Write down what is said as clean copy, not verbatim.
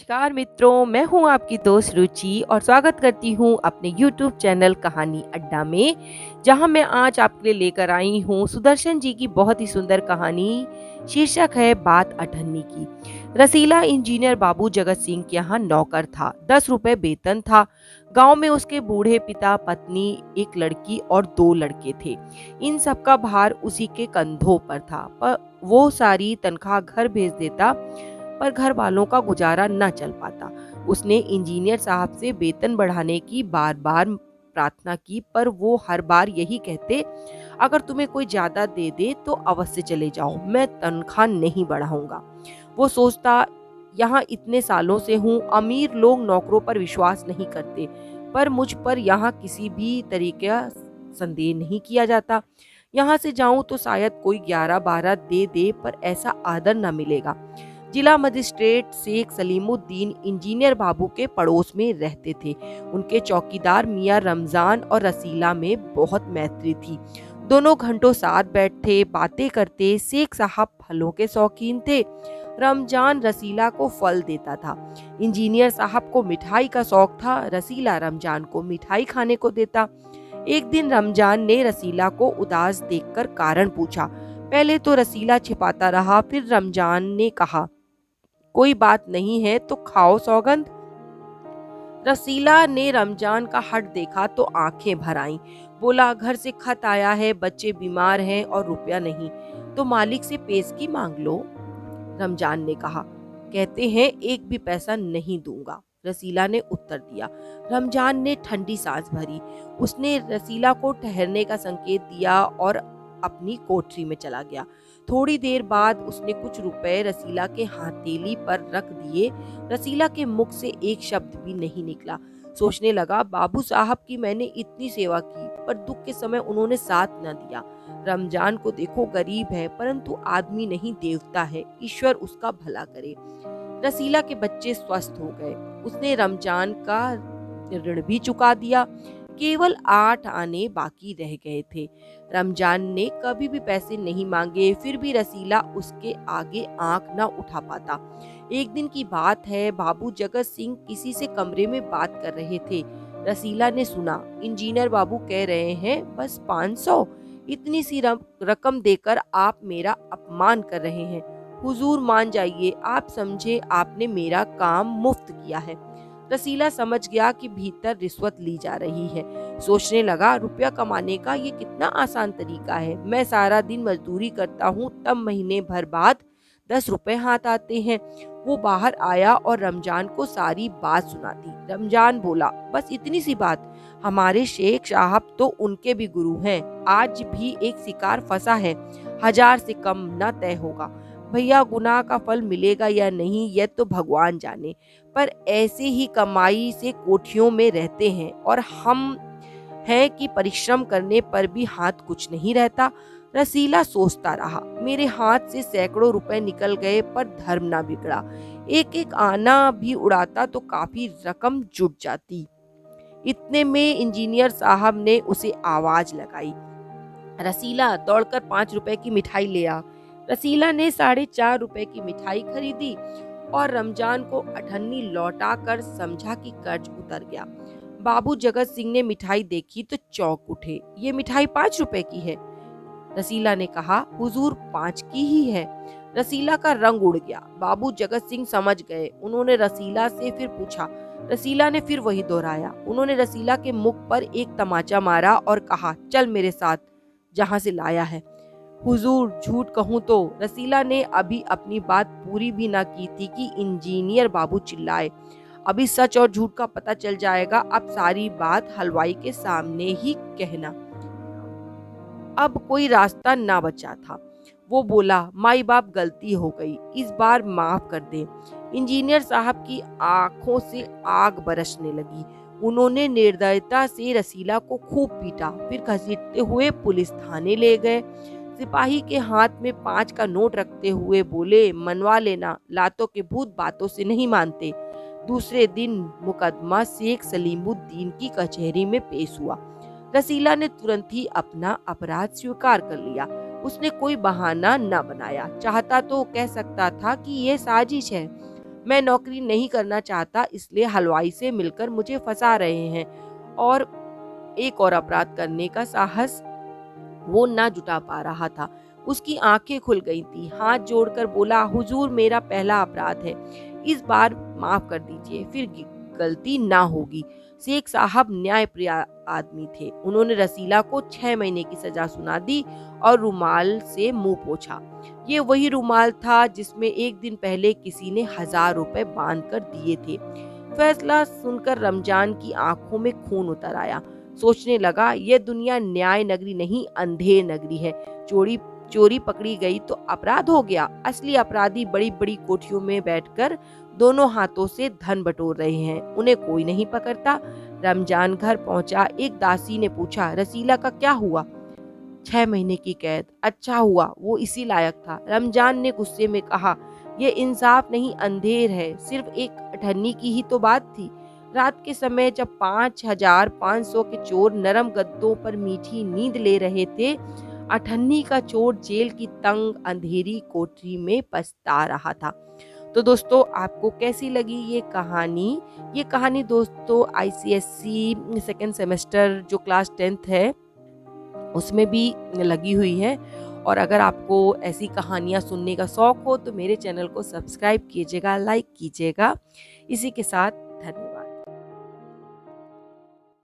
नमस्कार मित्रों, मैं हूं आपकी दोस्त रुचि और स्वागत करती हूं अपने YouTube चैनल कहानी अड्डा में, जहां मैं आज आपके लिए लेकर आई हूं सुदर्शन जी की बहुत ही सुंदर कहानी। शीर्षक है बात अठन्नी की। रसीला इंजीनियर बाबू जगत सिंह के यहाँ नौकर था। 10 रुपए वेतन था। गांव में उसके बूढ़े पिता, पत्नी, एक लड़की और 2 लड़के थे। इन सबका भार उसी के कंधों पर था, पर वो सारी तनख्वाह घर भेज देता, पर घर वालों का गुजारा न चल पाता। उसने इंजीनियर साहब से वेतन बढ़ाने की बार बार प्रार्थना की, पर वो हर बार यही कहते, अगर तुम्हें कोई ज्यादा दे दे तो अवश्य चले जाओ, मैं तनख्वाह नहीं बढ़ाऊंगा। वो सोचता, यहाँ इतने सालों से हूँ, अमीर लोग नौकरों पर विश्वास नहीं करते, पर मुझ पर यहाँ किसी भी तरीके का संदेह नहीं किया जाता। यहाँ से जाऊं तो शायद कोई 11-12 दे दे, पर ऐसा आदर न मिलेगा। जिला मजिस्ट्रेट शेख सलीमुद्दीन इंजीनियर बाबू के पड़ोस में रहते थे। उनके चौकीदार मियां रमजान और रसीला में बहुत मैत्री थी। दोनों घंटों साथ बैठते, बातें करते। शेख साहब फलों के शौकीन थे। रमजान रसीला को फल देता था। इंजीनियर साहब को मिठाई का शौक था। रसीला रमजान को मिठाई खाने को देता। एक दिन रमजान ने रसीला को उदास देखकर कारण पूछा। पहले तो रसीला छिपाता रहा, फिर रमजान ने कहा, कोई बात नहीं है तो खाओ सौगंध। रसीला ने रमजान का हट देखा तो आंखें भर आईं। बोला, घर से खत आया है, बच्चे बीमार हैं और रुपया नहीं, तो मालिक से पेशगी मांग लो। रमजान ने कहा, कहते हैं एक भी पैसा नहीं दूंगा। रसीला ने उत्तर दिया। रमजान ने ठंडी सांस भरी। उसने रसीला को ठहरने का संकेत दिया और अपनी कोठरी में चला गया। थोड़ी देर बाद उसने कुछ रुपए रसीला के हथेली पर रख दिए। रसीला के मुख से एक शब्द भी नहीं निकला। सोचने लगा, बाबू साहब की मैंने इतनी सेवा की, पर दुख के समय उन्होंने साथ न दिया। रमजान को देखो, गरीब है, परंतु आदमी नहीं देवता है, ईश्वर उसका भला करे। रसीला के बच्चे स्वस्थ हो गए। उसने रमजान का ऋण भी चुका दिया। केवल 8 आने बाकी रह गए थे। रमजान ने कभी भी पैसे नहीं मांगे, फिर भी रसीला उसके आगे आंख न उठा पाता। एक दिन की बात है, बाबू जगत सिंह किसी से कमरे में बात कर रहे थे। रसीला ने सुना, इंजीनियर बाबू कह रहे हैं बस 500, इतनी सी रकम देकर आप मेरा अपमान कर रहे हैं। हुजूर मान जाइए, आप समझे आपने मेरा काम मुफ्त किया है। रसीला समझ गया कि भीतर रिश्वत ली जा रही है। सोचने लगा, रुपया कमाने का ये कितना आसान तरीका है। मैं सारा दिन मजदूरी करता हूँ, तब महीने भर बाद 10 रुपए हाथ आते हैं। वो बाहर आया और रमजान को सारी बात सुना दी। रमजान बोला, बस इतनी सी बात, हमारे शेख साहब तो उनके भी गुरु हैं। आज भी एक शिकार फंसा है, 1000 से कम न तय होगा। भैया, गुनाह का फल मिलेगा या नहीं यह तो भगवान जाने, पर ऐसे ही कमाई से कोठियों में रहते हैं और हम हैं कि परिश्रम करने पर भी हाथ कुछ नहीं रहता। रसीला सोचता रहा, मेरे हाथ से सैकड़ों रुपए निकल गए, पर धर्म ना बिगड़ा। एक एक आना भी उड़ाता तो काफी रकम जुट जाती। इतने में इंजीनियर साहब ने उसे आवाज लगाई, रसीला दौड़कर 5 रुपए की मिठाई ले आ। रसीला ने 4.5 रुपए की मिठाई खरीदी और रमजान को अठन्नी लौटा कर समझा कि कर्ज उतर गया। बाबू जगत सिंह ने मिठाई देखी तो चौंक उठे। ये मिठाई 5 रुपए की है। रसीला ने कहा, हुजूर 5 की ही है। रसीला का रंग उड़ गया। बाबू जगत सिंह समझ गए। उन्होंने रसीला से फिर पूछा। रसीला ने फिर वही दोहराया। उन्होंने रसीला के मुख पर एक तमाचा मारा और कहा, चल मेरे साथ, जहां से लाया है। हुजूर, झूठ कहूं तो। रसीला ने अभी अपनी बात पूरी भी ना की थी कि इंजीनियर बाबू चिल्लाए, अभी सच और झूठ का पता चल जाएगा, अब सारी बात हलवाई के सामने ही कहना। अब कोई रास्ता ना बचा था। वो बोला, माई बाप गलती हो गई, इस बार माफ कर दे। इंजीनियर साहब की आंखों से आग बरसने लगी। उन्होंने निर्दयता से रसीला को खूब पीटा, फिर घसीटते हुए पुलिस थाने ले गए। सिपाही के हाथ में 5 का नोट रखते हुए बोले, मनवा लेना, लातों के भूत बातों से नहीं मानते। दूसरे दिन मुकदमा शेख सलीमुद्दीन की कचहरी में पेश हुआ। रसीला ने तुरंत ही अपना अपराध स्वीकार कर लिया। उसने कोई बहाना न बनाया। चाहता तो कह सकता था कि यह साजिश है, मैं नौकरी नहीं करना चाहता, इसलिए हलवाई से मिलकर मुझे फंसा रहे हैं। और एक और अपराध करने का साहस वो ना जुटा पा रहा था। उसकी आंखें खुल गई थी, हाथ जोड़कर बोला, हुजूर मेरा पहला अपराध है, इस बार माफ कर दीजिए, फिर गलती ना होगी। शेख साहब न्यायप्रिय आदमी थे। उन्होंने रसीला को 6 महीने की सजा सुना दी और रुमाल से मुंह पोंछा। ये वही रुमाल था जिसमें एक दिन पहले किसी ने 1000 रुपए बांध कर दिए थे। फैसला सुनकर रमजान की आंखों में खून उतर आया। सोचने लगा, यह दुनिया न्याय नगरी नहीं, अंधेर नगरी है। चोरी चोरी पकड़ी गई तो अपराध हो गया। असली अपराधी बड़ी बड़ी कोठियों में बैठकर दोनों हाथों से धन बटोर रहे हैं, उन्हें कोई नहीं पकड़ता। रमजान घर पहुंचा। एक दासी ने पूछा, रसीला का क्या हुआ? 6 महीने की कैद। अच्छा हुआ, वो इसी लायक था। रमजान ने गुस्से में कहा, ये इंसाफ नहीं, अंधेर है। सिर्फ एक अठन्नी की ही तो बात थी। रात के समय जब 5500 के चोर नरम गद्दों पर मीठी नींद ले रहे थे, अठन्नी का चोर जेल की तंग अंधेरी कोठरी में पछता रहा था। तो दोस्तों, आपको कैसी लगी ये कहानी? ये कहानी दोस्तों आईसीएससी सेकेंड सेमेस्टर जो क्लास 10th है उसमें भी लगी हुई है। और अगर आपको ऐसी कहानियाँ सुनने का शौक हो तो मेरे चैनल को सब्सक्राइब कीजिएगा, लाइक कीजिएगा। इसी के साथ धन्यवाद।